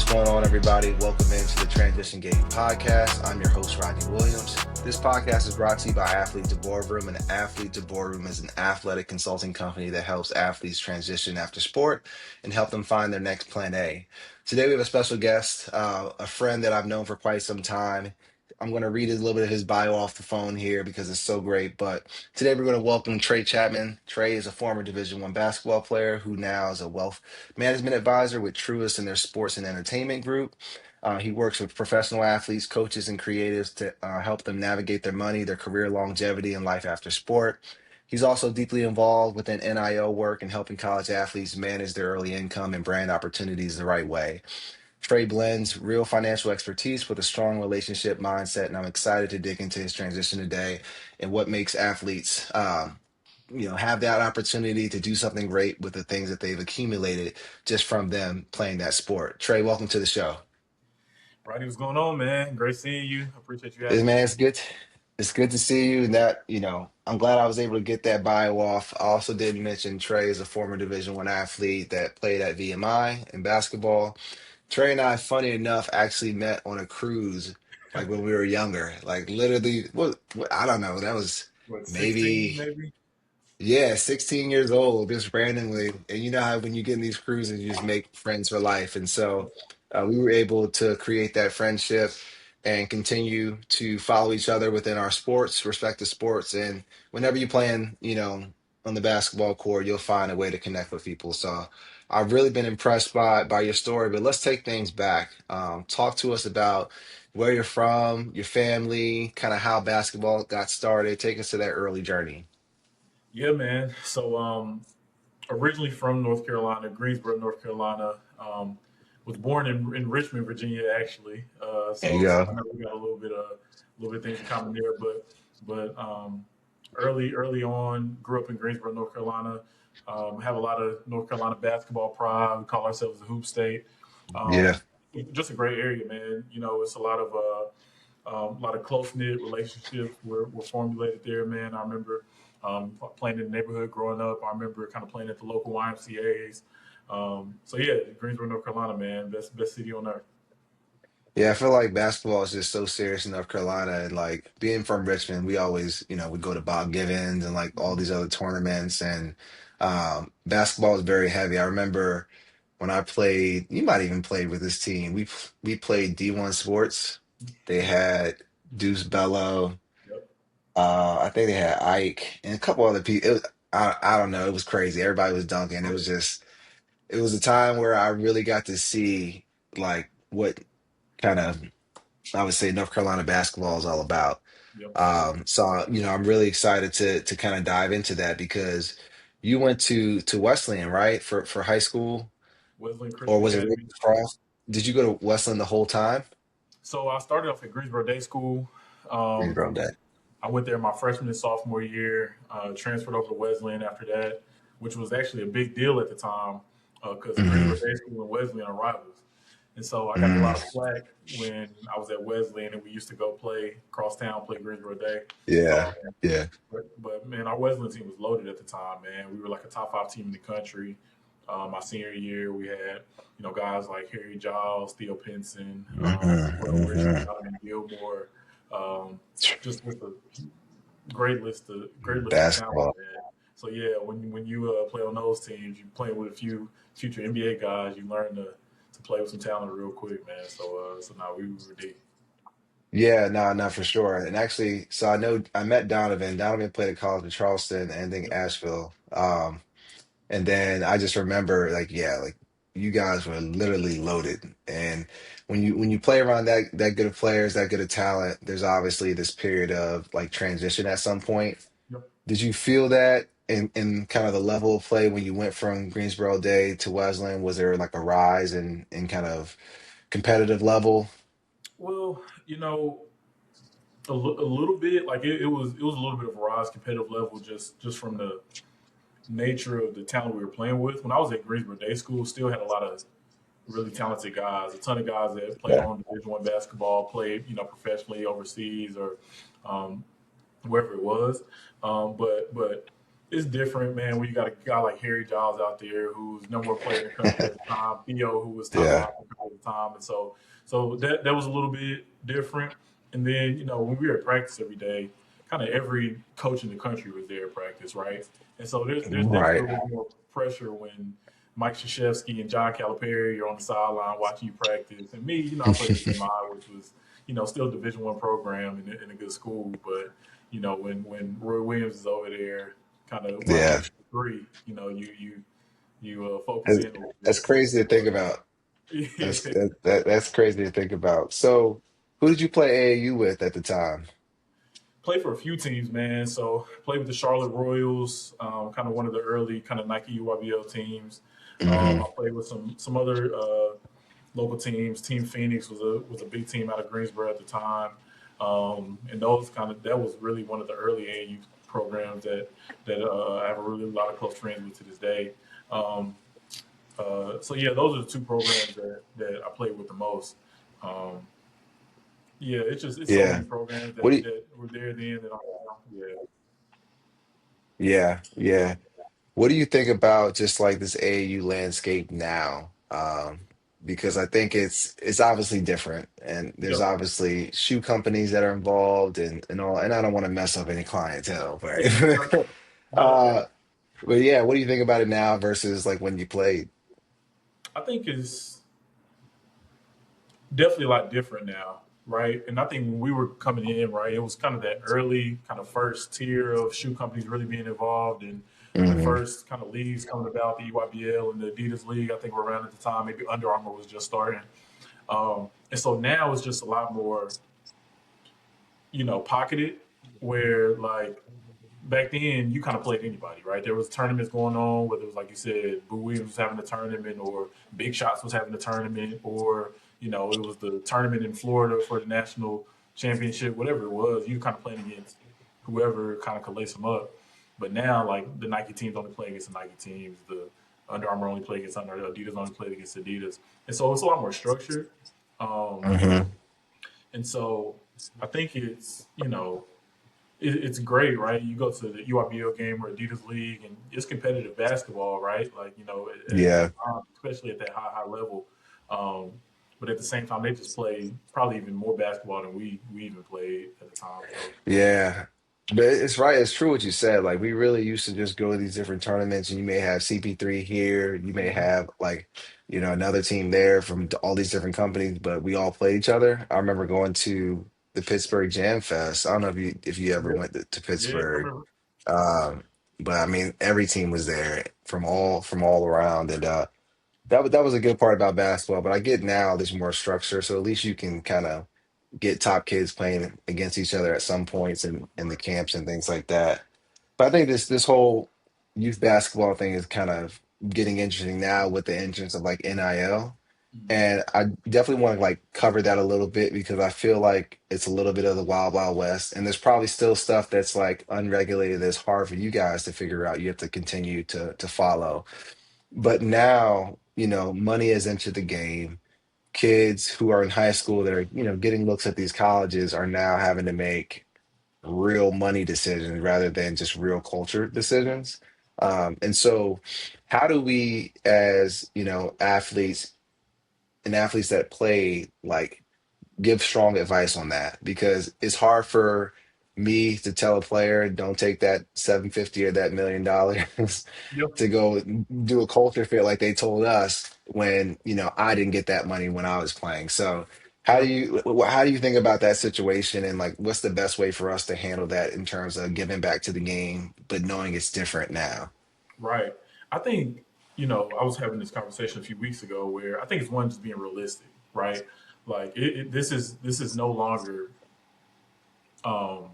going on, everybody? Welcome into the Transition Gate podcast. I'm your host, Rodney Williams. This podcast is brought to you by Athlete to Boardroom, and Athlete to Boardroom is an athletic consulting company that helps athletes transition after sport and help them find their next plan A. Today, we have a special guest, a friend that I've known for quite some time. I'm going to read a little bit of his bio off the phone here because it's so great. But today, we're going to welcome Trey Chapman. Trey is a former Division I basketball player who now is a wealth management advisor with Truist and their sports and entertainment group. He works with professional athletes, coaches, and creatives to help them navigate their money, their career longevity, and life after sport. He's also deeply involved within NIL work and helping college athletes manage their early income and brand opportunities the right way. Trey blends real financial expertise with a strong relationship mindset, and I'm excited to dig into his transition today and what makes athletes have that opportunity to do something great with the things that they've accumulated just from them playing that sport. Trey, welcome to the show. Rodney, what's going on, man? Great seeing you. Appreciate you having me. Man, it's good to see you. And that, I'm glad I was able to get that bio off. I also did mention Trey is a former Division I athlete that played at VMI in basketball. Trey and I, funny enough, actually met on a cruise like when we were younger. Like literally, I don't know, that was What, 16 maybe. maybe? Yeah, 16 years old, just randomly. And you know how when you get in these cruises, you just make friends for life. And so we were able to create that friendship and continue to follow each other within our sports, respective sports. And whenever you're playing, on the basketball court, you'll find a way to connect with people. So I've really been impressed by your story. But let's take things back. Talk to us about where you're from, your family, kind of how basketball got started. Take us to that early journey. Yeah, man. So, originally from North Carolina, Greensboro, North Carolina. Was born in Richmond, Virginia, actually. There you So I go. know we got a little bit of things in common there. But early on, grew up in Greensboro, North Carolina. Have a lot of North Carolina basketball pride. We call ourselves the Hoop State. Yeah. Um, just a great area, man. You know, it's a lot of close knit relationships were formulated there, man. I remember playing in the neighborhood growing up. I remember kind of playing at the local YMCA's. So yeah, Greensboro, North Carolina, man, best city on earth. Yeah, I feel like basketball is just so serious in North Carolina. And like being from Richmond, we always, we go to Bob Givens and like all these other tournaments. And basketball is very heavy. I remember when I played, you might even played with this team. We played D1 Sports. They had Deuce Bello. Yep. I think they had Ike and a couple other people. I don't know. It was crazy. Everybody was dunking. It was a time where I really got to see like what kind of I would say North Carolina basketball is all about. Yep. I'm really excited to kind of dive into that because you went to Wesleyan, right, for high school, Wesleyan or Christian was it Wake Academy. Forest? Did you go to Wesleyan the whole time? So I started off at Greensboro Day School. Um, Greensboro Day. I went there my freshman and sophomore year. Transferred over to Wesleyan after that, which was actually a big deal at the time because Greensboro Hmm. Day School and Wesleyan are rivals. And so I got a lot of Hmm. flack when I was at Wesleyan and we used to go play cross town, play Greensboro Day. Yeah, Um, yeah. but man, our Wesleyan team was loaded at the time. Man, we were like a top five team in the country. My senior year, we had guys like Harry Giles, Theo Pinson, Will Richard, Hmm. Donovan Gilmore. Um, just with a great list of talent, Basketball. man. So yeah, when you play on those teams, you play with a few future NBA guys. You learn to play with some talent real quick, man. So now we were deep. Yeah, no, no, for sure. And actually, so I know I met Donovan. Donovan played at College of Charleston and then Yep. Asheville. And then I just remember like, yeah, like you guys were literally loaded. And when you play around that good of players, that good of talent, there's obviously this period of like transition at some point. Yep. Did you feel that in kind of the level of play when you went from Greensboro Day to Wesleyan? Was there like a rise in kind of competitive level? Well, a little bit like it was a little bit of a rise competitive level just from the nature of the talent we were playing with. When I was at Greensboro Day School, still had a lot of really talented guys, a ton of guys that played Yeah. on Division One basketball, played professionally overseas or um, wherever it was. But it's different, man. When you got a guy like Harry Giles out there, who's number one player in the country at the time, Theo, who was top Yeah. five at the time, and so that was a little bit different. And then when we were at practice every day, kind of every coach in the country was there at practice, right? And so there's definitely a Right. little more pressure when Mike Krzyzewski and John Calipari are on the sideline watching you practice. And me, I played at VMI, which was still a Division I program in a good school, but when Roy Williams is over there kind of running Yeah. the three. You focus That's, in a little that's bit. crazy to think about. That's Yeah. that's crazy to think about. So, who did you play AAU with at the time? Play for a few teams, man. So played with the Charlotte Royals, kind of one of the early kind of Nike UYBL teams. Hmm. I played with some other local teams. Team Phoenix was a big team out of Greensboro at the time, and that was really one of the early AAU programs that I have a really lot of close friends with to this day. Um, so yeah, those are the two programs that I played with the most. Um, yeah, it's so Yeah. many programs What do you, that were there then that aren't now. Yeah, yeah, yeah. What do you think about just like this AAU landscape now? Because I think it's obviously different, and there's yep, obviously shoe companies that are involved and all. And I don't want to mess up any clientele, yeah. right? No, uh, but yeah, what do you think about it now versus like when you played? I think it's definitely a lot different now, right? And I think when we were coming in, right, it was kind of that early kind of first tier of shoe companies really being involved and the Hmm. first kind of leagues coming about, the EYBL and the Adidas League, I think were around at the time. Maybe Under Armour was just starting. And so now it's just a lot more, pocketed where like back then you kind of played anybody, right? There was tournaments going on, whether it was like you said, Boo Williams was having a tournament, or Big Shots was having a tournament, or it was the tournament in Florida for the national championship, whatever it was. You kind of playing against whoever kind of could lace them up. But now, like the Nike teams only play against the Nike teams, the Under Armour only play against Under, Adidas only play against Adidas, and so it's a lot more structured. Um, Hmm. and so I think it's great, right? You go to the UIBL game or Adidas League, and it's competitive basketball, right? Like at Yeah. the time, especially at that high level. Um, but at the same time, they just play probably even more basketball than we even played at the time. So Yeah. But it's right. It's true what you said. Like we really used to just go to these different tournaments, and you may have CP3 here, you may mhm. have like, another team there from all these different companies, but we all play each other. I remember going to the Pittsburgh Jam Fest. I don't know if you ever Yeah, went to yeah, I Pittsburgh. remember. Um, but I mean, every team was there from all around, and that was a good part about basketball. But I get now there's more structure, so at least you can kind of get top kids playing against each other at some points in the camps and things like that. But I think this whole youth basketball thing is kind of getting interesting now with the entrance of like NIL. Mhm. And I definitely want to like cover that a little bit because I feel like it's a little bit of the wild, wild west. And there's probably still stuff that's like unregulated that's hard for you guys to figure out. You have to continue to follow. But now, money has entered the game. Kids who are in high school that are, getting looks at these colleges are now having to make real money decisions rather than just real culture decisions. And so, how do we, as athletes and athletes that play, like give strong advice on that? Because it's hard for me to tell a player, don't take that 750 or that $1 million Yep. to go do a culture fit like they told us when, I didn't get that money when I was playing. So Yep. how do you think about that situation and like what's the best way for us to handle that in terms of giving back to the game, but knowing it's different now? Right. I think I was having this conversation a few weeks ago where I think it's one just being realistic, right? Like this is no longer um,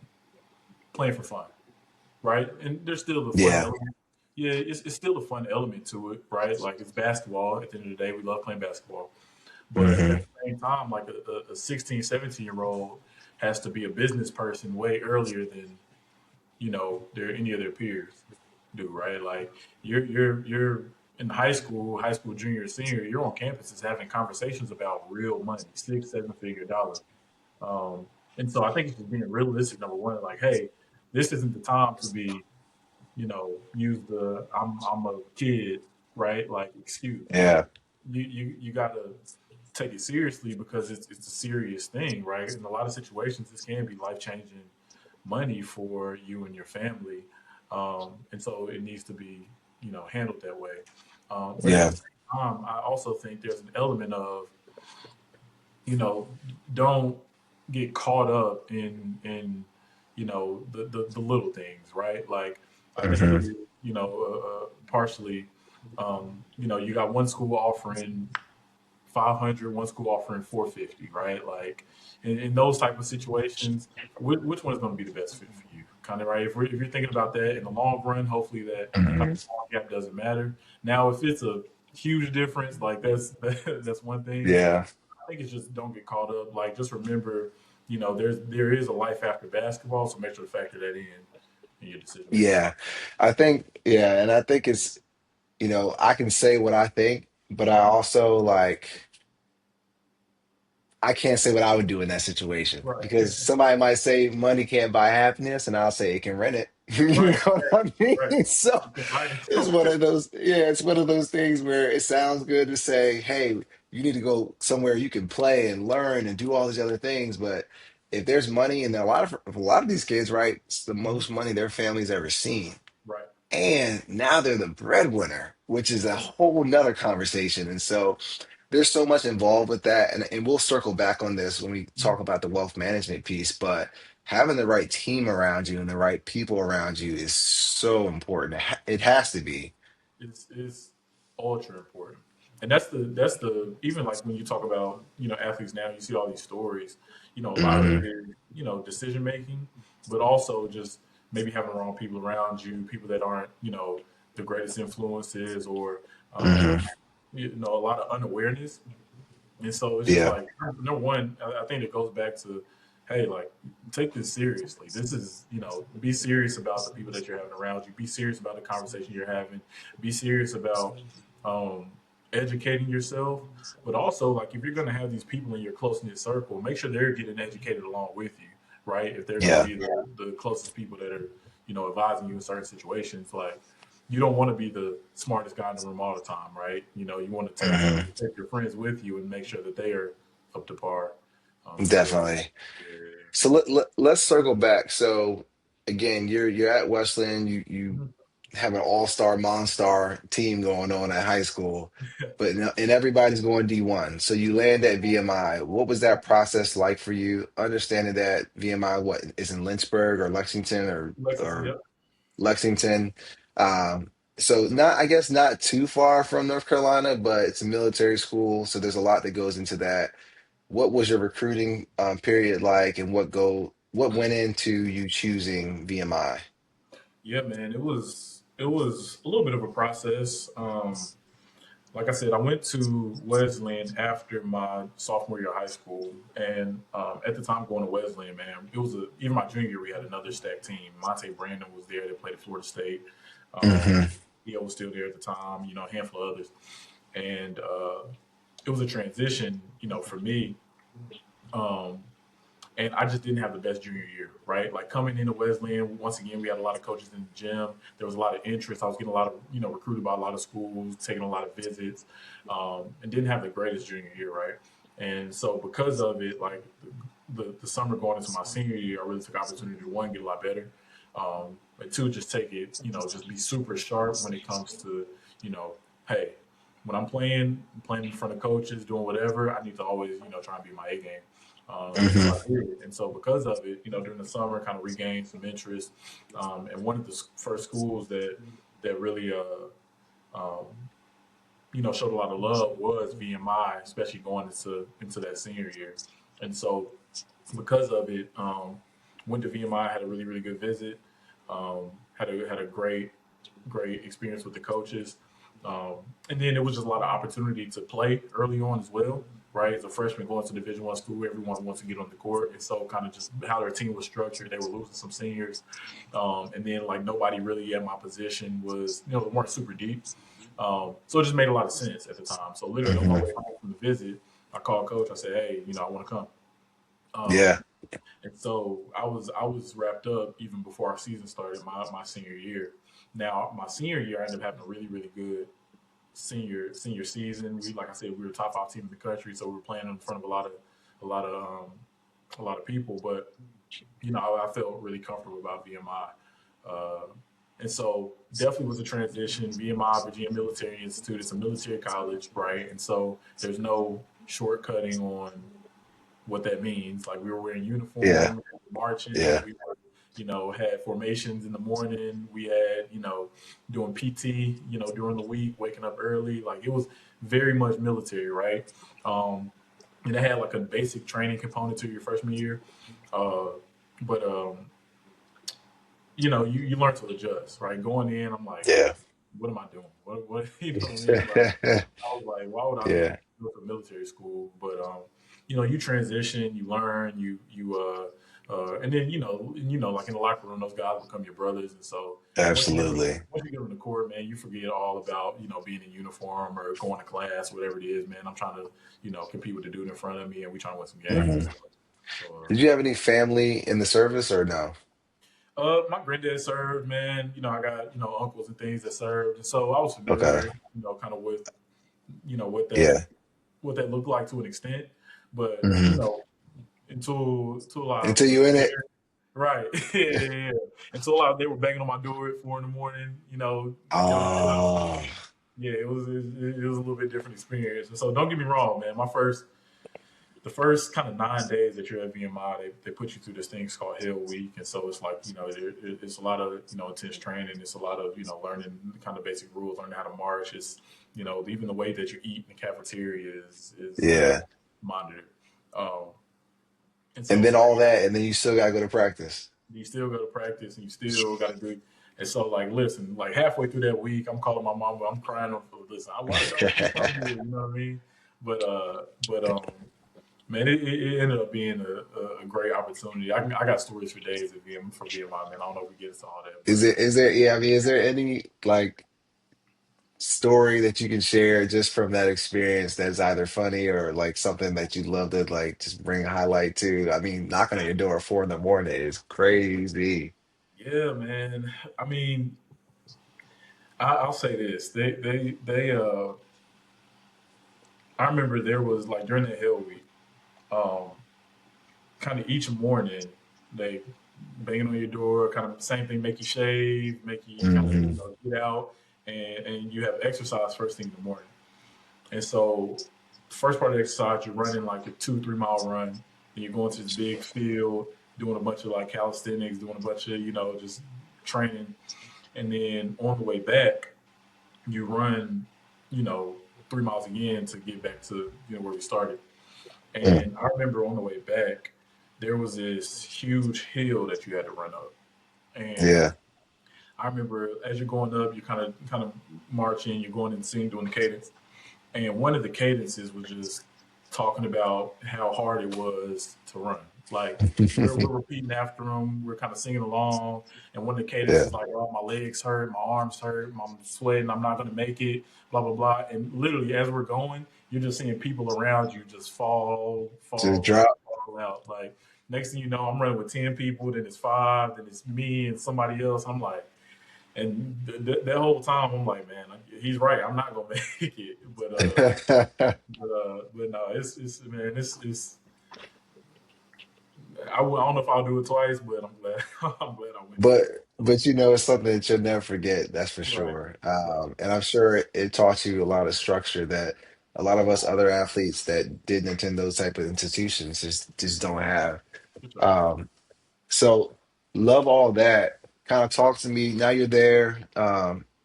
playing for fun, right? And there's still the fun Yeah. element. Yeah, it's still a fun element to it, right? Like it's basketball. At the end of the day, we love playing basketball. But at Hmm. the same time, like a 16, 17-year-old has to be a business person way earlier than, any of their peers do, right? Like you're in high school, junior, senior, you're on campuses having conversations about real money, six, seven figure dollars. And so I think it's just being realistic, number one, like, hey, this isn't the time to be, use the I'm a kid, right? Like excuse. Yeah. You gotta take it seriously because it's a serious thing, right? In a lot of situations, this can be life changing money for you and your family, and so it needs to be handled that way. But at Yeah. the same time, I also think there's an element of you know, don't get caught up in the little things, right? Like I think Hmm. it is, partially, you got one school offering 500, one school offering 450, right? Like in those type of situations, which one is going to be the best fit for you? Kind of right. If you're thinking about that in the long run, hopefully that kind Hmm. of small gap doesn't matter. Now, if it's a huge difference, like that's one thing. Yeah. I think it's just don't get caught up. Like just remember, there is a life after basketball, so make sure to factor that in your decision making Yeah. process. I think, yeah, and I think it's, I can say what I think, but I Mhm. also like I can't say what I would do in that situation Right, because somebody might say money can't buy happiness, and I'll say it can rent it. You right, know what I right. mean? So You can buy it. it's one of those, yeah, it's one of those things where it sounds good to say, hey, you need to go somewhere you can play and learn and do all these other things, but if there's money, and a lot of these kids, right, it's the Mhm. most money their family's ever seen. Right. And now they're the breadwinner, which is a whole nother conversation. And so there's so much involved with that. And we'll circle back on this when we Mhm. talk about the wealth management piece, but having the right team around you and the right people around you is so important. It has to be. It's ultra important, and that's the even like when you talk about athletes now, you see all these stories. A lot of it Hmm. is decision making, but also just maybe having the wrong people around you, people that aren't the greatest influences, or um, Hmm. a lot of unawareness. And so it's just Yeah. like number one, I think it goes back to, hey, like take this seriously. This is, be serious about the people that you're having around you. Be serious about the conversation you're having. Be serious about um, educating yourself. But also, like if you're going to have these people in your close knit circle, make sure they're getting educated along with you, right? If they're going to Yeah. be the closest people that are, advising you in certain situations, like you don't want to be the smartest guy in the room all the time, right? You want to Hmm. take your friends with you and make sure that they are up to par. So Definitely. yeah. So let's circle back. So again, you're at Wesleyan. You Mhm. have an all-star Monstar team going on at high school, but and everybody's going D1. So you land at VMI. What was that process like for you? Understanding that VMI what is in Lynchburg or Lexington Lexington, or yep. Lexington. Um, so not I guess not too far from North Carolina, but it's a military school, so there's a lot that goes into that. What was your recruiting period like, and what went into you choosing VMI? Yeah, man, it was a little bit of a process. Like I said, I went to Wesleyan after my sophomore year of high school, and at the time going to Wesleyan, man, it was even my junior year we had another stacked team. Monte Brandon was there that played at Florida State. Um, Hmm. Theo was still there at the time. A handful of others, and it was a transition, for me. Um, and I just didn't have the best junior year, right? Like coming into Wesleyan, once again, we had a lot of coaches in the gym. There was a lot of interest. I was getting a lot of, recruited by a lot of schools, taking a lot of visits, and didn't have the greatest junior year, right? And so because of it, like the summer going into my senior year, I really took opportunity to one, get a lot better, but two, just take it, just be super sharp when it comes to, hey, when I'm playing in front of coaches, doing whatever, I need to always, try and be my A game. And so Hmm. I did. And so because of it, during the summer, kind of regained some interest. And one of the first schools that really, um, showed a lot of love was VMI, especially going into that senior year. And so because of it, went to VMI, had a really really good visit, had a great experience with the coaches. Um, and then there was just a lot of opportunity to play early on as well. Right, as a freshman going to Division I school, everyone wants to get on the court, and so kind of just how their team was structured, they were losing some seniors, and then like nobody really at my position was, weren't super deep, so it just made a lot of sense at the time. So literally on my Hmm. way home from the visit, I called coach. I said, "Hey, I want to come." Um, Yeah. And so I was wrapped up even before our season started, my senior year. Now my senior year, I ended up having a really really good senior season. We, like I said, we were top 5 team in the country, so we were playing in front of a lot of a lot of people. But I felt really comfortable about VMI. Uh, and so definitely was a transition. VMI, Virginia Military Institute, it's a military college, right? And so there's no shortcutting on what that means. Like we were wearing Yeah. uniform, marching, Yeah. we were, had formations in the morning. We had, doing PT, during the week, waking up early. Like it was very much military, right? Um, and it had like a basic training component to your freshman year. Uh, but you learn to adjust, right? Going in, I'm like, Yeah. what am I doing? What you know what I mean? Like I was like, why would I Yeah. go to military school? But you transition, you learn, and then like in the locker room, those guys become your brothers, and so Absolutely. once you get on the court, man, you forget all about being in uniform or going to class, whatever it is, man. I'm trying to compete with the dude in front of me, and we trying to win some games and Mhm. stuff. So Did you have any family in the service or no? my granddad served, man. I got uncles and things that served, and so I was Okay. familiar, kind of with what that Yeah. looked like to an extent, but Hmm. until I Until was you in it. there, right? Yeah, yeah, yeah. Until they were banging on my door at 4 in the morning, yelling me out. Oh, Yeah, it was a little bit different experience. And so don't get me wrong, man. The first kind of 9 days that you're at VMI, they put you through this thing called Hell Week, and so it's like it's a lot of intense training. It's a lot of learning kind of basic rules, learning how to march. It's even the way that you eat in the cafeteria is yeah. monitored. Um, and so And it's then like all that, and then you still gotta go to practice. you still got to practice and you still got to do. And so like, listen, like halfway through that week, I'm calling my mom, I'm crying on. Listen, why did y'all let me come here? You know what I mean? But man, it ended up being a great opportunity. I got stories for days at for VMI, man. I don't know if we get into all that, Is but it? Is there? Yeah. I mean, is there any like story that you can share just from that experience that's either funny or like something that you'd love to like just bring a highlight to? I mean, knocking on your door at 4 in the morning is crazy. yeah, man. I mean, I'll say this: I remember there was like during the Hell Week. Um, Kind of each morning they banging on your door, kind of same thing, make you shave, make you kind of Hmm. get out, and you have exercise first thing in the morning. And so, first part of the exercise, you're running like a 2 3 mile run, and you're going to this big field, doing a bunch of like calisthenics, doing a bunch of just training, and then on the way back, you run, you know, 3 miles again to get back to where we started. Mm. And I remember on the way back, there was this huge hill that you had to run up. And Yeah. I remember as you're going up, you're kind of marching, you're going in sync, doing the cadence. And one of the cadences was just talking about how hard it was to run. Like we're repeating after them, we're kind of singing along, and one of the Yeah. cadences like, "Oh, my legs hurt, my arms hurt, I'm sweating, I'm not gonna make it," blah blah blah. And literally, as we're going, you're just seeing people around you just Just fall drop. out, fall out. Like next thing you know, I'm running with 10 people, then it's five, then it's me and somebody else. I'm like, and that whole time, I'm like, man, he's right. I'm not gonna make it, but no, it's man, it's. I don't know if I'll do it twice, but I'm glad. I'm glad I went But through it. but it's something that you'll never forget, that's for Right, sure. right, And I'm sure it taught you a lot of structure that a lot of us other athletes that didn't attend those type of institutions just don't have. for sure. Um, so love all that. Kind of talk to me. Now you're there.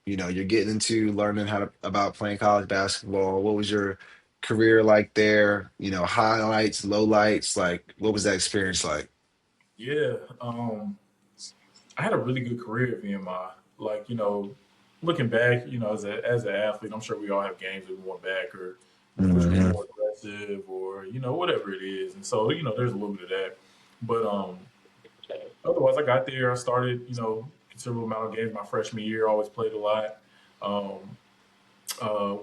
You're getting into learning how to about playing college basketball. What was your career like there? Highlights, lowlights, like what was that experience like? Yeah, I had a really good career at VMI. Like looking back, as an athlete, I'm sure we all have games that we want back, or wish we were Hmm. more aggressive, or whatever it is. And so there's a little bit of that, but otherwise, I got there. I started, considerable amount of games my freshman year. Always played a lot. Um,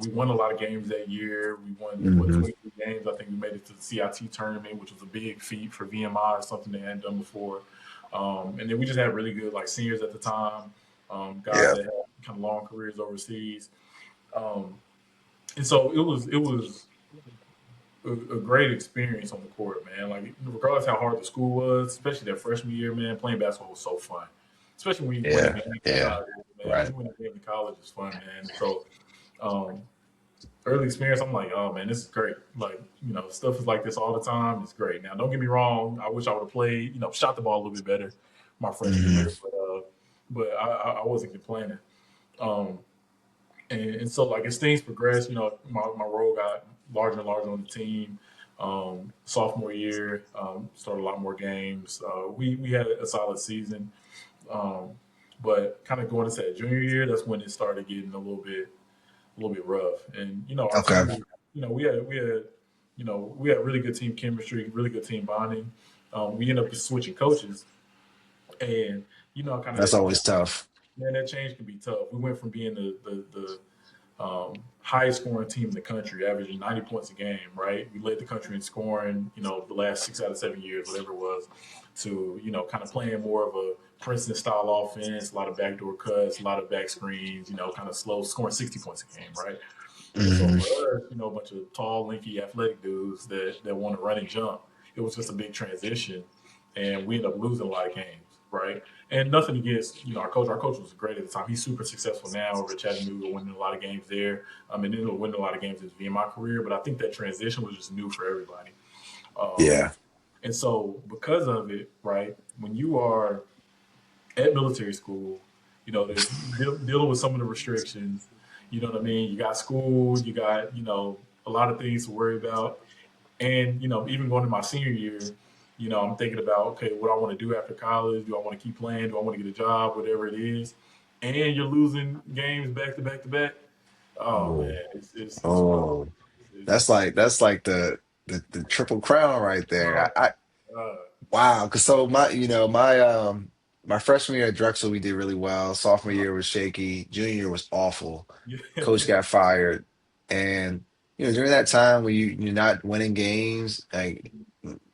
We won a lot of games that year. We won what Hmm. 23 games. I think we made it to the CIT tournament, which was a big feat for VMI or something they hadn't done before. And then we just had really good like seniors at the time, guys Yeah. that had kind of long careers overseas. Um, and so it was a great experience on the court, man. Like regardless how hard the school was, especially that freshman year, man, playing basketball was so fun. Especially when you win a Yeah. game, you know Yeah. how it is, man. When Right. you win a game in college, it's fun, man. So um, early experience, I'm like, oh man, this is great. Like, stuff is like this all the time. It's great. Now, don't get me wrong. I wish I would have played, shot the ball a little bit better my freshman Hmm. year, but I wasn't complaining. Um, and so like as things progressed, my role got larger and larger on the team. Sophomore year, started a lot more games. We had a solid season, um, but kind of going into that junior year, that's when it started getting a little bit rough. And our Okay. team was, we had really good team chemistry, really good team bonding. We ended up switching coaches, and kind of That's that always tough. man, that change can be tough. We went from being the highest scoring team in the country, averaging 90 points a game, right? We led the country in scoring, the last 6 out of 7 years, whatever it was, to, kind of playing more of a Princeton style offense, a lot of backdoor cuts, a lot of back screens, kind of slow, scoring 60 points a game, right? And so Hmm. for us, a bunch of tall, lanky, athletic dudes that want to run and jump, it was just a big transition, and we ended up losing a lot of games, right? And nothing against our coach. Our coach was great at the time. He's super successful now over at Chattanooga, winning a lot of games there. And ended up winning a lot of games in his VMI career. But I think that transition was just new for everybody. Um, Yeah. and so because of it, right, when you are at military school, there's dealing with some of the restrictions. You know what I mean? You got school, you got, a lot of things to worry about. And, even going to my senior year, I'm thinking about, okay, what I want to do after college. Do I want to keep playing? Do I want to get a job? Whatever it is. And you're losing games back to back to back. Oh, man, Oh. it's rough. Oh. It's, That's like the triple crown right there. oh, I God. Wow. Cause so my freshman year at Drexel we did really well. Sophomore year was shaky. Junior year was awful. Yeah. Coach got fired. And during that time when you're not winning games, like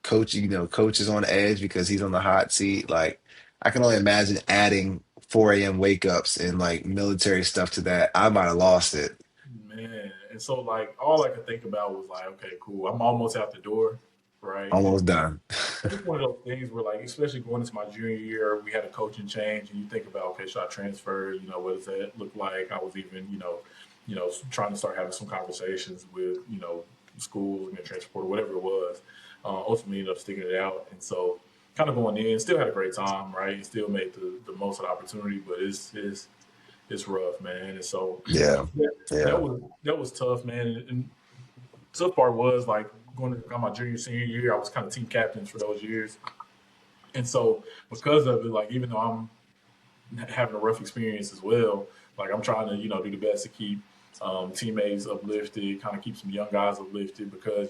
coach is on edge because he's on the hot seat. Like I can only imagine adding 4 a.m. wake ups and like military stuff to that. I might have lost it. Man. And so, like, all I could think about was, like, okay, cool. I'm almost out the door, right? Almost done. It's one of those things where, like, especially going into my junior year, we had a coaching change, and you think about, okay, should I transfer? What does that look like? I was even, trying to start having some conversations with, schools and the transport or whatever it was. Ultimately, ended up sticking it out, and so kind of going in, still had a great time, right? Still made the most of the opportunity, but it's rough, man. And so Yeah. yeah, that Yeah. was tough, man. And tough part was like going to my junior senior year, I was kind of team captains for those years. And so because of it, like even though I'm having a rough experience as well, like I'm trying to, do the best to keep teammates uplifted, kind of keep some young guys uplifted because,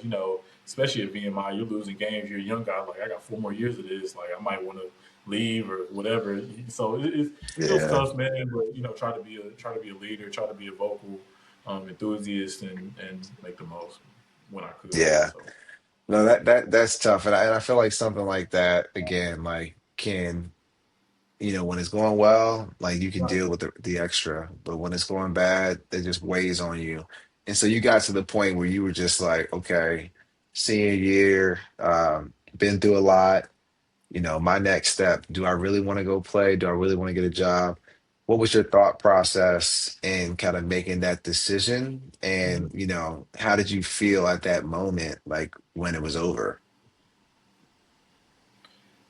especially at VMI, you're losing games, you're a young guy, like I got 4 more years of this, like I might want to leave or whatever. So it was Yeah. tough, man, but try to be a leader, try to be a vocal enthusiast and make the most when I could. Yeah. So No, that's tough, and I feel like something like that again, like can when it's going well, like you can right. deal with the extra, but when it's going bad, it just weighs on you. And so you got to the point where you were just like, okay, senior year, been through a lot. My next step, do I really want to go play? Do I really want to get a job? What was your thought process in kind of making that decision? And, how did you feel at that moment, like when it was over?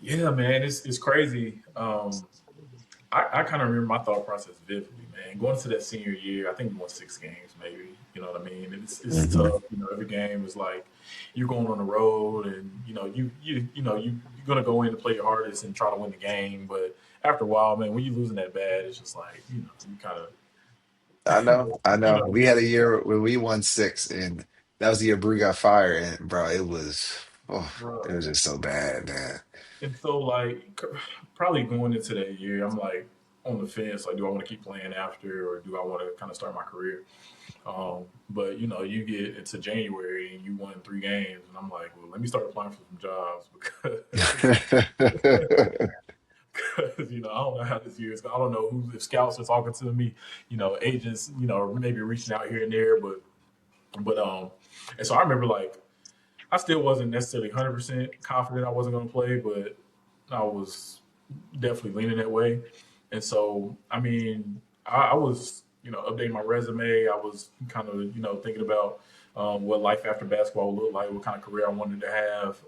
Yeah, man, it's crazy. I kind of remember my thought process vividly, man. Going to that senior year, I think we won 6 games, maybe. You know what I mean? It's Hmm. tough. Every game is like you're going on the road, and you're gonna go in to play your hardest and try to win the game. But after a while, man, when you're losing that bad, it's just like you kind I know, of I you know. know, We had a year where we won six, and that was the year Brew got fired. And bro, oh, it bro. was just so bad, man. And so, like, probably going into that year, I'm like, on the fence. Like, do I want to keep playing after, or do I want to kind of start my career? But you know, you get into January and you won 3 games, and I'm like, well, let me start applying for some jobs because because you know I don't know how this year is. I don't know who if scouts are talking to me, you know, agents, you know, maybe reaching out here and there, but and so I remember like I still wasn't necessarily 100% confident I wasn't going to play, but I was definitely leaning that way. And so, I mean, I was, you know, updating my resume. I was kind of, you know, thinking about what life after basketball would look like, what kind of career I wanted to have.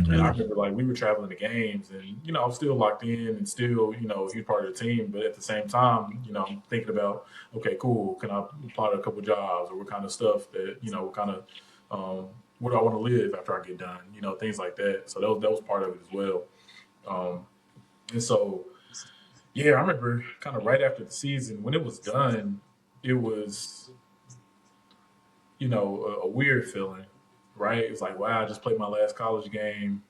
And I Mhm. remember like we were traveling to games, and you know, I was still locked in, and still, you know, he was part of the team. But at the same time, you know, I'm thinking about, okay, cool, can I apply to a couple jobs, or what kind of stuff that, you know, what kind of where do I want to live after I get done, you know, things like that. So that was part of it as well. Um, and so, yeah, I remember kind of right after the season when it was done, it was, you know, a weird feeling, right? It's like, wow, I just played my last college game.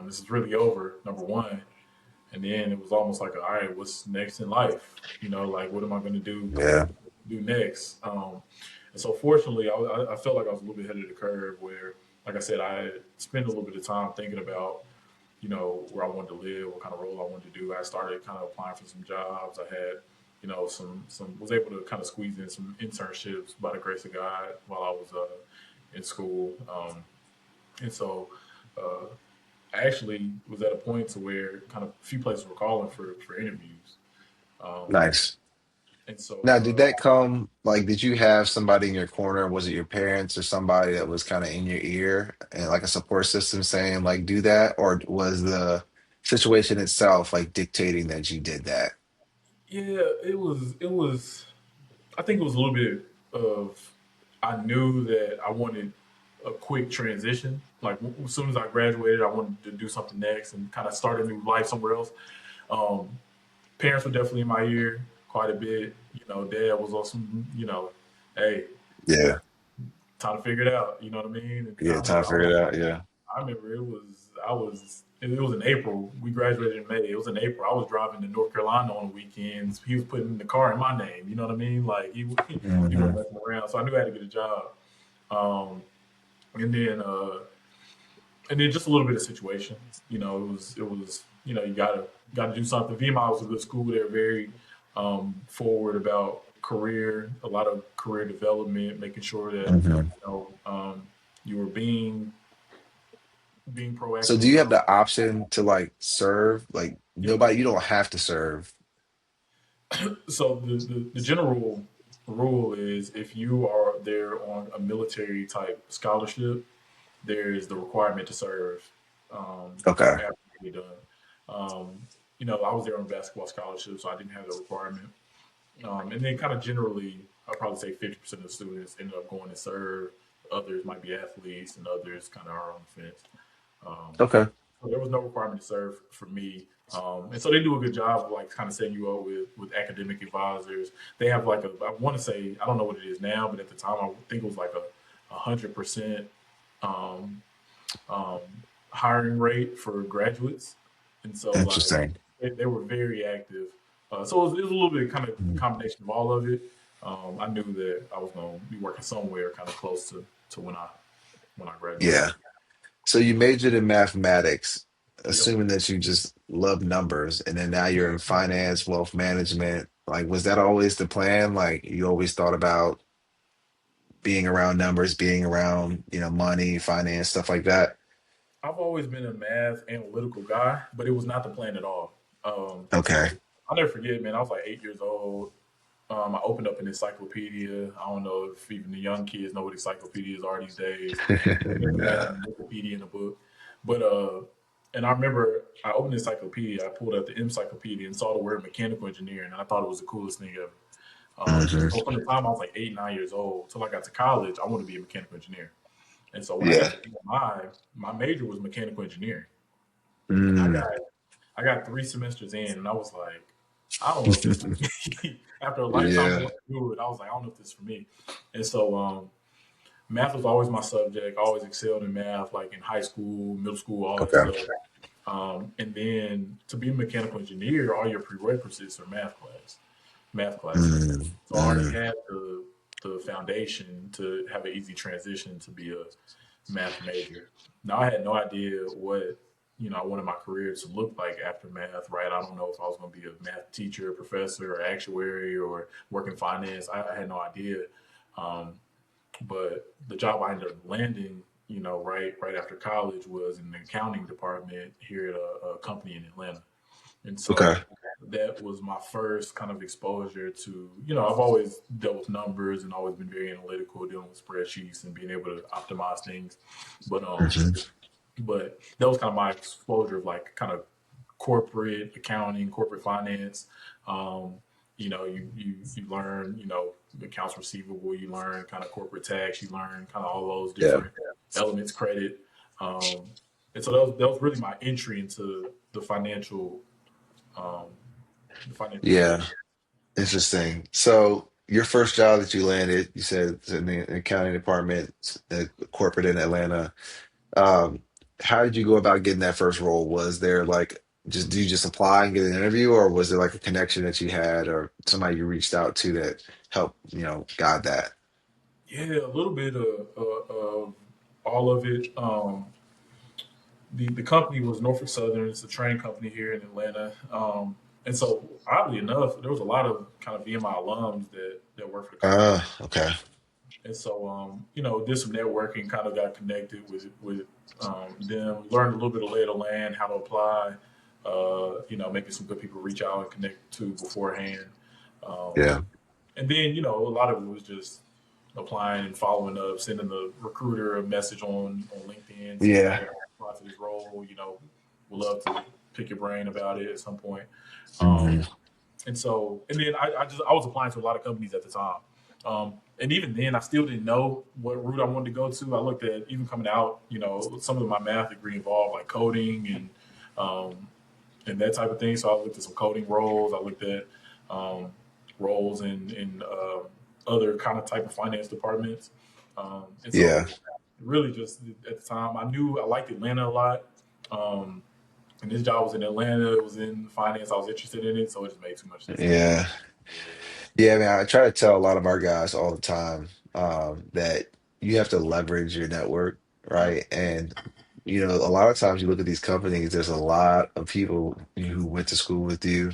This is really over, number one. And then it was almost like, all right, what's next in life? You know, like, what am I going to Yeah, do next? And so, fortunately, I felt like I was a little bit ahead of the curve. Where, like I said, I spent a little bit of time thinking about, you know, where I wanted to live, what kind of role I wanted to do. I started kind of applying for some jobs. I had, you know, some was able to kind of squeeze in some internships by the grace of God while I was in school. And so uh, I actually was at a point to where kind of a few places were calling for interviews. Um, nice. and Now, so did that come like, did you have somebody in your corner? Was it your parents or somebody that was kind of in your ear and like a support system saying, like, do that? Or was the situation itself like dictating that you did that? yeah, it was. I think it was a little bit of I knew that I wanted a quick transition. Like as soon as I graduated, I wanted to do something next and kind of start a new life somewhere else. Um, Parents were definitely in my ear quite a bit. You know, dad was on some, you know, hey, Yeah. time to figure it out. You know what I mean? And I Yeah, time remember to figure it out. Yeah. I remember it was in April. We graduated in May. It was in April. I was driving to North Carolina on the weekends. He was putting the car in my name. You know what I mean? Like he Hmm. wasn't messing around. So I knew I had to get a job. Um, and then just a little bit of situation. You know, it was you know, you gotta do something. VMI was a good school. They're very forward about career, a lot of career development, making sure that Hmm. you know you were being So proactive do you have about. the option to like serve? Like Yep. nobody, you don't have to serve. So the general rule is if you are there on a military type scholarship, there is the requirement to serve Okay. after you're done. You know, I was there on a basketball scholarship, so I didn't have the requirement. And then kind of generally, I'd probably say 50% of the students ended up going to serve. Others might be athletes, and others kind of are on the fence. Um, Okay. so there was no requirement to serve for me. And so they do a good job of like kind of setting you up with academic advisors. They have like I want to say, I don't know what it is now, but at the time I think it was like a 100% um, um, hiring rate for graduates. And so like Interesting. they were very active. So it was a little bit kind of Mhm. combination of all of it. I knew that I was going to be working somewhere kind of close to when I graduated. Yeah. So you majored in mathematics, Yep. assuming that you just love numbers, and then now you're in finance, wealth management. Like, was that always the plan? Like, you always thought about being around numbers, being around, money, finance, stuff like that? I've always been a math analytical guy, but it was not the plan at all. Okay. So I'll never forget, man. I was like 8 years old. I opened up an encyclopedia. I don't know if even the young kids know what encyclopedias are these days. Just Nah. imagine Wikipedia in a book. But and I remember I opened the encyclopedia. I pulled out the encyclopedia and saw the word mechanical engineering, and I thought it was the coolest thing ever. Hmm. So from the time I was like 8, 9 years old till I got to college, I wanted to be a mechanical engineer. And so when I got Yeah. to BMI, my major was mechanical engineering, and Mm. I got 3 semesters in, and I was like, I don't know if this for me. After a lifetime Yeah. going through it, I was like, I don't know if this is for me. And so math was always my subject. I always excelled in math, like in high school, middle school, all that Okay. stuff. And then to be a mechanical engineer, all your prerequisites are math classes. Mm, So I already mm. had the foundation to have an easy transition to be a math major. Now I had no idea what I wanted my career to look like after math. Right? I don't know if I was going to be a math teacher, professor, or actuary, or work in finance. I had no idea. Um, but the job I ended up landing, right after college was in the accounting department here at a company in Atlanta. And Okay. so that was my first kind of exposure to, I've always dealt with numbers and always been very analytical, dealing with spreadsheets and being able to optimize things. But Hmm. but that was kind of my exposure of like kind of corporate accounting, corporate finance. Um, you learn, accounts receivable, you learn kind of corporate tax, you learn kind of all those Yeah. different elements, credit. Um, and so that was really my entry into um, the financial Yeah. space. Interesting. So your first job that you landed, you said it's in the accounting department, corporate in Atlanta. Um, how did you go about getting that first role? Was there like just did you just apply and get an interview, or was there like a connection that you had or somebody you reached out to that helped, guide that? Yeah, a little bit of all of it. The company was Norfolk Southern. It's a train company here in Atlanta. And so, oddly enough, there was a lot of kind of VMI alums that work for the company. Okay. And so, did some networking, kind of got connected with them, learned a little bit of lay of the land, how to apply. Maybe some good people reach out and connect to beforehand. Um, Yeah. and then, a lot of it was just applying and following up, sending the recruiter a message on LinkedIn saying, Yeah. hey, I applied for this role, would love to pick your brain about it at some point. Um, Hmm. and then I was applying to a lot of companies at the time. And even then, I still didn't know what route I wanted to go to. I looked at even coming out, some of my math degree involved like coding um, and that type of thing. So I looked at some coding roles. I looked at um, roles in other kind of type of finance departments. And Yeah. so really just at the time, I knew I liked Atlanta a lot. Um, and this job was in Atlanta. It was in finance. I was interested in it, so it just made too much sense to me. Yeah. Yeah, man, I try to tell a lot of our guys all the time that you have to leverage your network, Yeah. right? And a lot of times you look at these companies, there's a lot of people who went to school with you,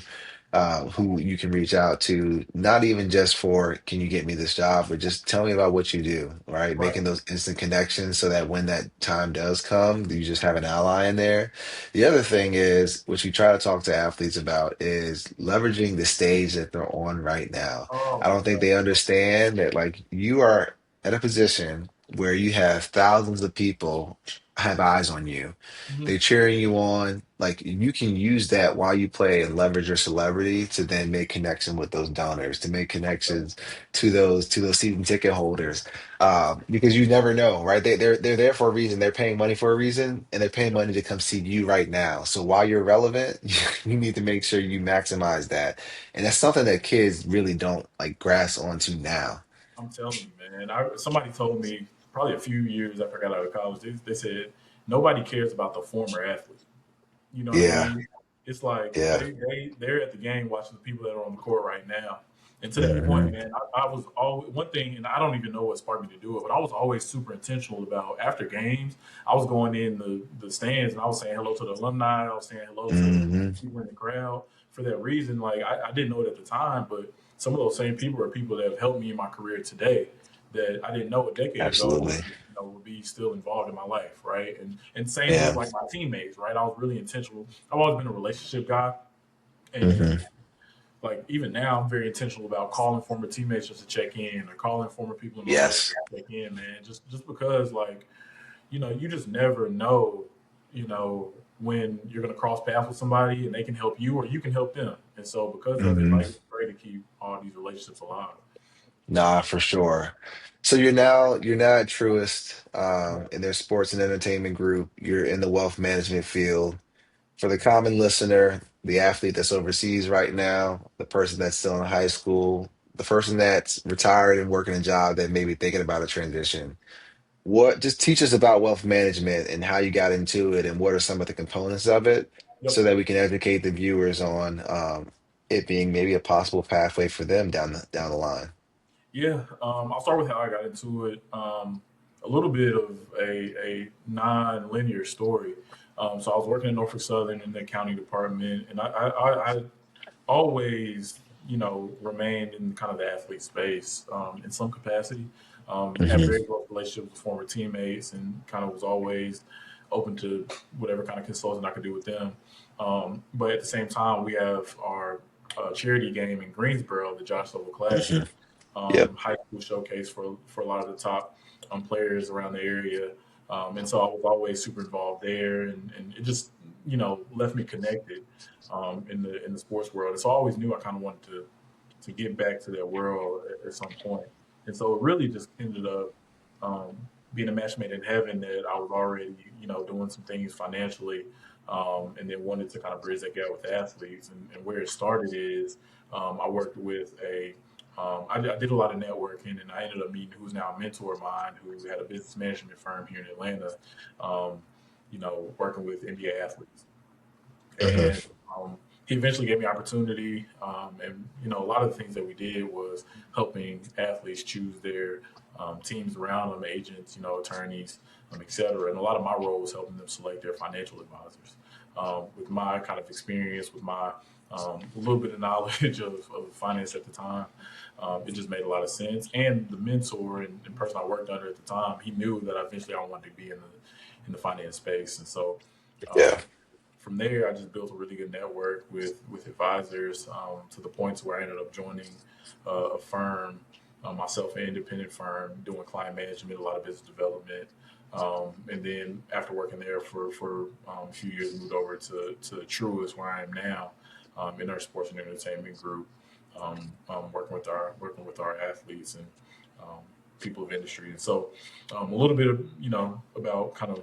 who you can reach out to, not even just for, can you get me this job, but just tell me about what you do, right? Right. Making those instant connections so that when that time does come, you just have an ally in there. The other thing is, which we try to talk to athletes about, is leveraging the stage that they're on right now. Oh, I don't most think they definitely. understand that, like, you are at a position where you have thousands of people have eyes on you. Mhm. They're cheering you on. Like you can use that while you play and leverage your celebrity to then make connection with those donors, to make connections to those season ticket holders. Because you never know, right? They're there for a reason. They're paying money for a reason, and they're paying Yep. money to come see you right now. So while you're relevant, you need to make sure you maximize that. And that's something that kids really don't like grasp onto now. I'm telling you, man. Somebody told me probably a few years after I got out of college, they said nobody cares about the former athlete. You know what I Yeah, mean? It's like yeah. they're at the game watching the people that are on the court right now. And to that point, Hmm. man, I was always one thing, and I don't even know what sparked me to do it, but I was always super intentional about after games. I was going in the stands and I was saying hello to the alumni. I was saying hello to Hmm. people in the crowd for that reason. Like I didn't know it at the time, but some of those same people are people that have helped me in my career today that I didn't know a decade ago Absolutely. would be still involved in my life, right? And same with Yeah. like my teammates, right? I was really intentional. I've always been a relationship guy, and Hmm. like even now, I'm very intentional about calling former teammates just to check in, or calling former people in my life Yes. just to check in, man. Just because like you just never know, when you're gonna cross paths with somebody and they can help you or you can help them. And so because of it, Hmm. like it's great to keep all these relationships alive. Nah, for sure. So you're now at Truist, Right. in their sports and entertainment group. You're in the wealth management field. For the common listener, the athlete that's overseas right now, the person that's still in high school, the person that's retired and working a job that may be thinking about a transition, what just teach us about wealth management and how you got into it and what are some of the components of it so Yep. that we can educate the viewers on it being maybe a possible pathway for them down the line. Yeah, I'll start with how I got into it. A little bit of a non-linear story. So I was working in Norfolk Southern in the accounting department, and I always, remained in kind of the athlete space in some capacity. Had Hmm. very close relationships with former teammates, and kind of was always open to whatever kind of consulting I could do with them. But at the same time, we have our charity game in Greensboro, the Josh Level Hmm. Classic, Yep. high school showcase for a lot of the top players around the area. And so I was always super involved there, and it just left me connected in the sports world. And so I always knew I kind of wanted to get back to that world at some point. And so it really just ended up um, being a match made in heaven that I was already doing some things financially, and then wanted to kind of bridge that gap with athletes. And where it started is I worked with I did a lot of networking, and I ended up meeting who's now a mentor of mine, who had a business management firm here in Atlanta, um, working with NBA athletes. And Hmm. he eventually gave me opportunity. And a lot of the things that we did was helping athletes choose their teams around them, agents, attorneys, et cetera. And a lot of my role was helping them select their financial advisors. With my kind of experience, with my a little bit of knowledge of finance at the time, it just made a lot of sense. And the mentor and person I worked under at the time, he knew that eventually I wanted to be in the finance space. And so Yeah. um, from there, I just built a really good network with advisors to the point to where I ended up joining a firm, myself, an independent firm, doing client management, a lot of business development. And then after working there for a few years, moved over to Truist, where I am now, in our sports and entertainment group, working with our athletes and um, people of industry. And so, a little bit of about kind of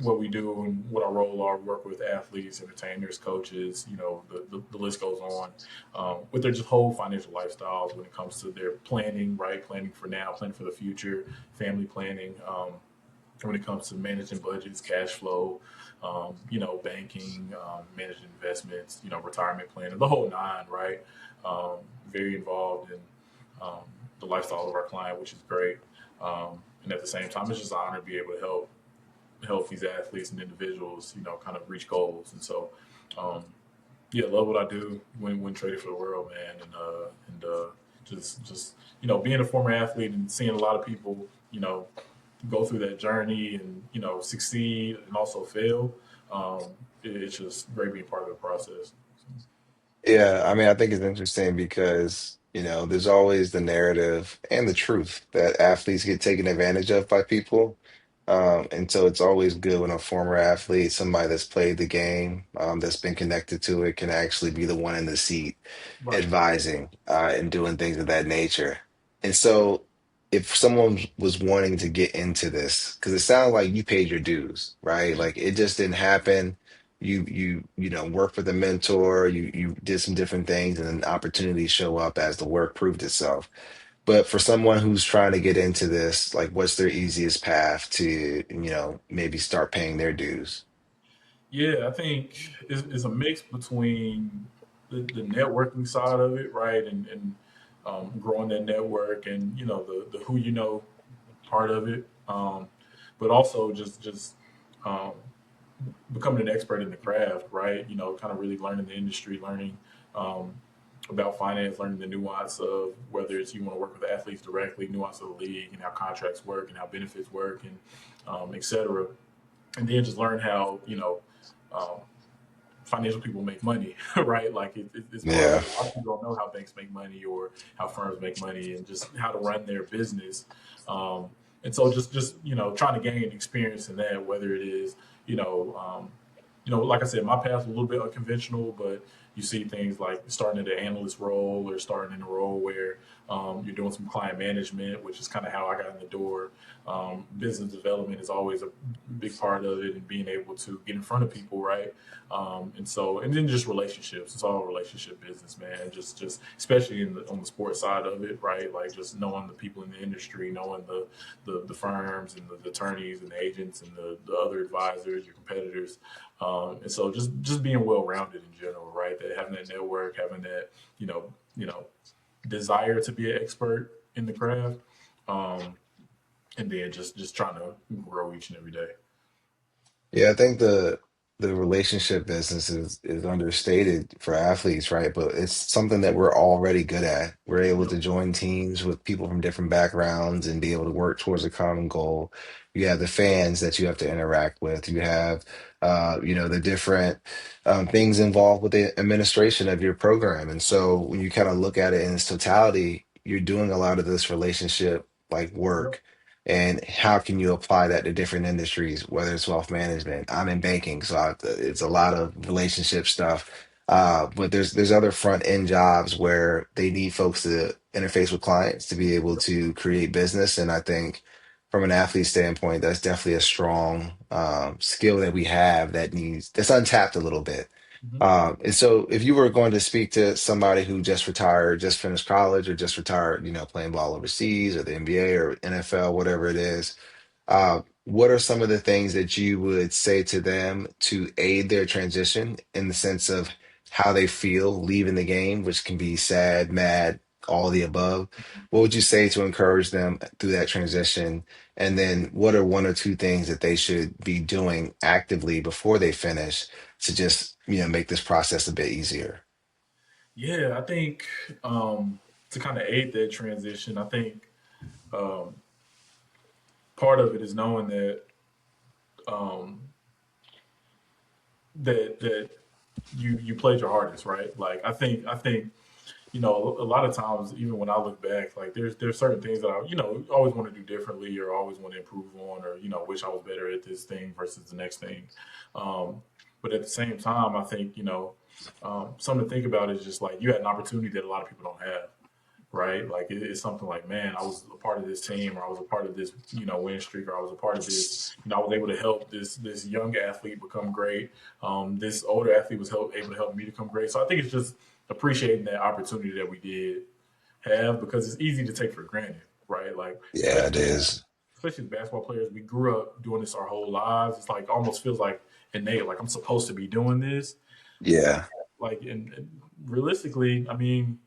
what we do and what our role are. Work with athletes, entertainers, coaches. The list goes on with their just whole financial lifestyles when it comes to their planning, right? Planning for now, planning for the future, family planning. When it comes to managing budgets, cash flow, banking, managing investments, retirement planning, the whole nine, right? Um, Very involved in um, the lifestyle of our client, which is great. And at the same time, it's just an honor to be able to help these athletes and individuals, kind of reach goals. And so, um, yeah, love what I do. When traded for the world, man, and just being a former athlete and seeing a lot of people, go through that journey and succeed and also fail. Um, it's just great being part of the process. Yeah, I mean, I think it's interesting because, there's always the narrative and the truth that athletes get taken advantage of by people. And so it's always good when a former athlete, somebody that's played the game, that's been connected to it, can actually be the one in the seat Right. advising and doing things of that nature. And so if someone was wanting to get into this, because it sounds like you paid your dues, right? Like it just didn't happen. You worked with a mentor, you did some different things, and then opportunities show up as the work proved itself. But for someone who's trying to get into this, like what's their easiest path to, maybe start paying their dues? Yeah, I think it's a mix between the networking side of it, right, and growing that network, and the who part of it, but also just um, becoming an expert in the craft, right? Kind of really learning the industry, learning um, about finance, learning the nuance of whether it's you want to work with athletes directly, nuance of the league, and how contracts work and how benefits work, and et cetera. And then just learn how um, financial people make money, right? Like it's part of Yeah. it. A lot of people don't know how banks make money or how firms make money and just how to run their business. Um, and so just trying to gain experience in that, whether it is you know um, like I said, my path was a little bit unconventional, but you see things like starting at an analyst role or starting in a role where You're doing some client management, which is kind of how I got in the door. Business development is always a big part of it, and being able to get in front of people, right? And then just relationships. It's all relationship business, man. Just especially on the sports side of it, right? Like just knowing the people in the industry, knowing the firms and the attorneys and the agents and the other advisors, your competitors, and so just being well rounded in general, right? That having that network, having that you know desire to be an expert in the craft, um, and then just trying to grow each and every day. Yeah, I think the relationship business is understated for athletes, right? But it's something that we're already good at. We're able Yep. to join teams with people from different backgrounds and be able to work towards a common goal. You have the fans that you have to interact with. You have, the different things involved with the administration of your program. And so when you kind of look at it in its totality, you're doing a lot of this relationship like Yep. work, and how can you apply that to different industries, whether it's wealth management. I'm in banking, so it's a lot of relationship stuff. But there's other front end jobs where they need folks to interface with clients to be able to create business. And I think from an athlete standpoint, that's definitely a strong skill that we have that's untapped a little bit. Hmm. And so if you were going to speak to somebody who just retired, just finished college, or just retired, playing ball overseas or the NBA or NFL, whatever it is, what are some of the things that you would say to them to aid their transition in the sense of how they feel leaving the game, which can be sad, mad, all the above? What would you say to encourage them through that transition? And then what are one or two things that they should be doing actively before they finish to just, make this process a bit easier? Yeah, I think to kind of aid that transition, I think um, part of it is knowing um, that you played your hardest, right? Like I think a lot of times, even when I look back, like there's certain things that I always want to do differently, or always want to improve on, or wish I was better at this thing versus the next thing. Um, but at the same time, I think something to think about is just like you had an opportunity that a lot of people don't have, right? Like it's something like, man, I was a part of this team, or I was a part of this, win streak, or I was a part of this. I was able to help this young athlete become great. This older athlete was able to help me become great. So I think it's just appreciating that opportunity that we did have, because it's easy to take for granted, right? Like Yeah, it especially is. especially as basketball players, we grew up doing this our whole lives. It's like almost feels like innate, like I'm supposed to be doing this. Yeah. Like and realistically, I mean,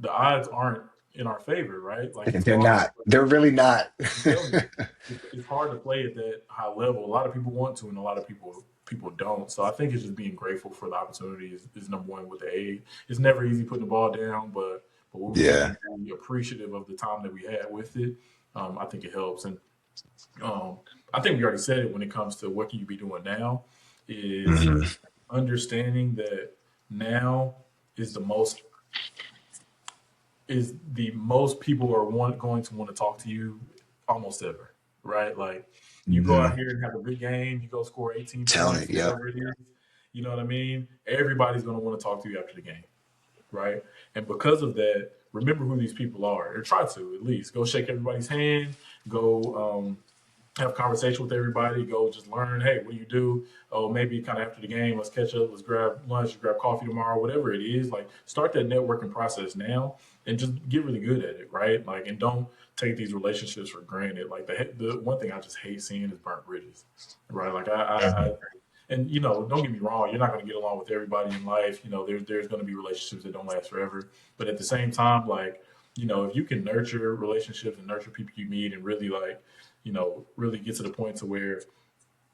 the odds aren't in our favor, right? Like it's They're hard. not. They're really not. I'm telling you, it's hard to play at that high level. A lot of people want to, and a lot of people don't. So I think it's just being grateful for the opportunity is number one with the aid. It's never easy putting the ball down, but when we Yeah. can be appreciative of the time that we had with it, I think it helps. And um, I think we already said it when it comes to what can you be doing now is Mhm. understanding that now is the most people are going to want to talk to you almost ever, right? Like you go out Mhm. here and have a good game, you go score 18 Telling points, it. Yep. whatever it is, you know what I mean? Everybody's going to want to talk to you after the game, right? And because of that, remember who these people are, or try to at least go shake everybody's hand, go have a conversation with everybody, go just learn, hey, what do you do? Oh, maybe kind of after the game, let's catch up, let's grab lunch, grab coffee tomorrow, whatever it is. Like start that networking process now and just get really good at it, right? Like, and don't take these relationships for granted. Like the one thing I just hate seeing is burnt bridges, right? Like I Mhm. and don't get me wrong, you're not going to get along with everybody in life. There's going to be relationships that don't last forever, but at the same time, like if you can nurture relationships and nurture people you meet, and really like really get to the point to where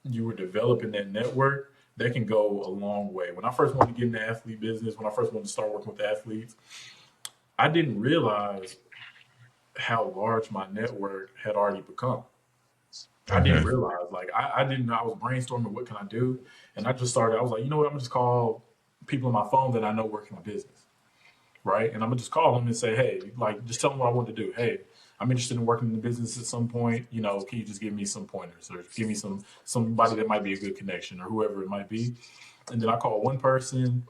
you were developing that network, that can go a long way. When I first wanted to get in the athlete business, when I first wanted to start working with athletes, I didn't realize how large my network had already become. I didn't Mhm. realize, like, I didn't know. I was brainstorming what can I do, and I just started. I was like, you know what? I'm gonna just call people on my phone that I know work in the business, right? And I'm gonna just call them and say, hey, like, just tell them what I want to do. Hey, I'm interested in working in the business at some point. Can you just give me some pointers, or give me somebody that might be a good connection, or whoever it might be? And then I called one person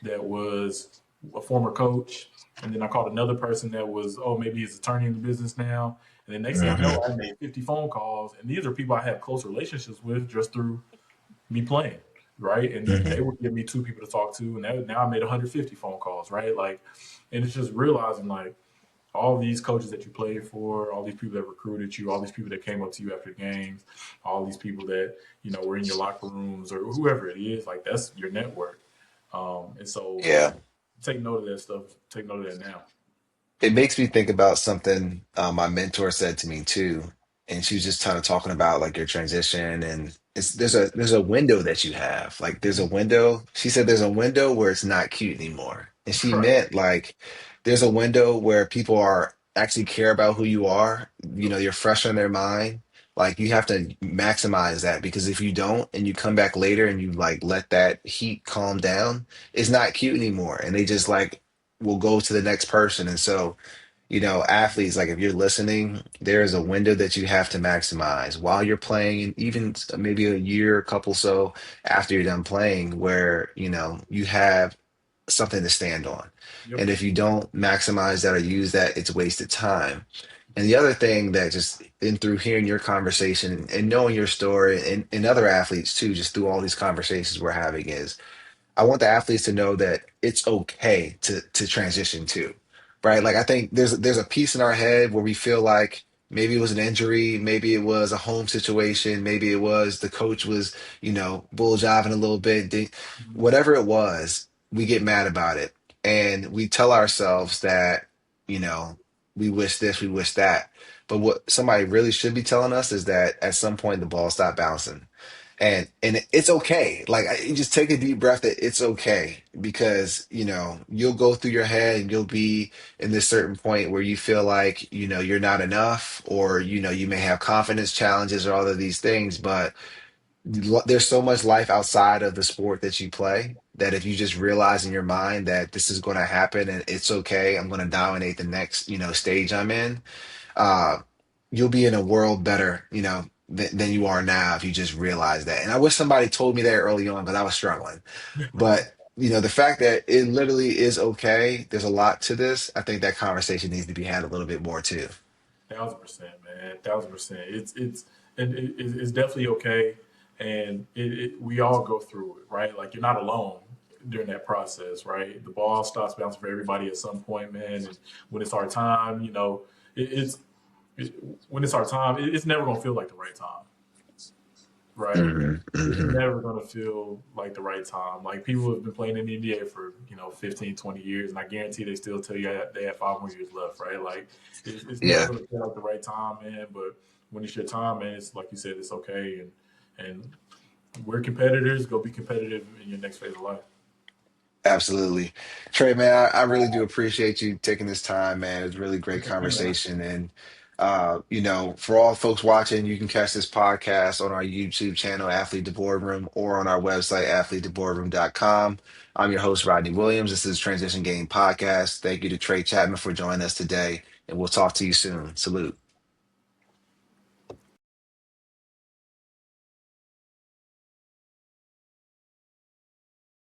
that was a former coach. And then I called another person that was, oh, maybe he's attorney in the business now. And then next thing I know, Hmm. I made 50 phone calls. And these are people I have close relationships with just through me playing, right? And they Hmm. would give me two people to talk to. And now I made 150 phone calls, right? Like, and it's just realizing like all these coaches that you played for, all these people that recruited you, all these people that came up to you after games, all these people that, were in your locker rooms or whoever it is, like that's your network. And so Yeah. take note of that stuff. Take note of that now. It makes me think about something my mentor said to me too, and she was just kind of talking about like your transition, and there's a window that you have. Like there's a window. She said there's a window where it's not cute anymore, and she Right. meant like there's a window where people are actually care about who you are. You know, Yep. you're fresh on their mind. Like you have to maximize that because if you don't, and you come back later and you like let that heat calm down, it's not cute anymore, and they just like will go to the next person. And so, athletes, like if you're listening, there is a window that you have to maximize while you're playing, and even maybe a year, a couple so after you're done playing, where, you have something to stand on. Yep. And if you don't maximize that or use that, it's wasted time. And the other thing that just in through hearing your conversation and knowing your story and other athletes too, just through all these conversations we're having is I want the athletes to know that it's okay to transition too, right? Like I think there's a piece in our head where we feel like maybe it was an injury, maybe it was a home situation, maybe it was the coach was, bull jiving a little bit. Mhm. Whatever it was, we get mad about it. And we tell ourselves that, you know, we wish this, we wish that. But what somebody really should be telling us is that at some point the ball stopped bouncing and it's okay. Like you just take a deep breath. That it's okay because you'll go through your head and you'll be in this certain point where you feel like you're not enough, or you may have confidence challenges or all of these things. But there's so much life outside of the sport that you play that if you just realize in your mind that this is going to happen and it's okay, I'm going to dominate the next stage I'm in, uh, you'll be in a world better, than you are now if you just realize that. And I wish somebody told me that early on because I was struggling. But the fact that it literally is okay, there's a lot to this. I think that conversation needs to be had a little bit more too. 1,000%, man. 1,000%. It's definitely okay, and we all go through it, right? Like you're not alone during that process, right? The ball stops bouncing for everybody at some point, man. And when it's our time, it, it's it, when it's our time, it's never gonna feel like the right time, right? Hmm. It's Hmm. never going to feel like the right time. Like people have been playing in the NBA for, 15, 20 years, and I guarantee they still tell you that they have 5 more years left, right? Like it's never Yeah, going to feel like the right time, man. But when it's your time, man, it's like you said, it's okay. And we're competitors. Go be competitive in your next phase of life. absolutely. Trey, man, I really do appreciate you taking this time, man. It's really great Yeah, man. conversation. And for all folks watching, you can catch this podcast on our YouTube channel, Athlete to Boardroom, or on our website, athletetoboardroom.com. I'm your host, Rodney Williams. This is Transition Game Podcast. Thank you to Trey Chapman for joining us today, and we'll talk to you soon. Salute.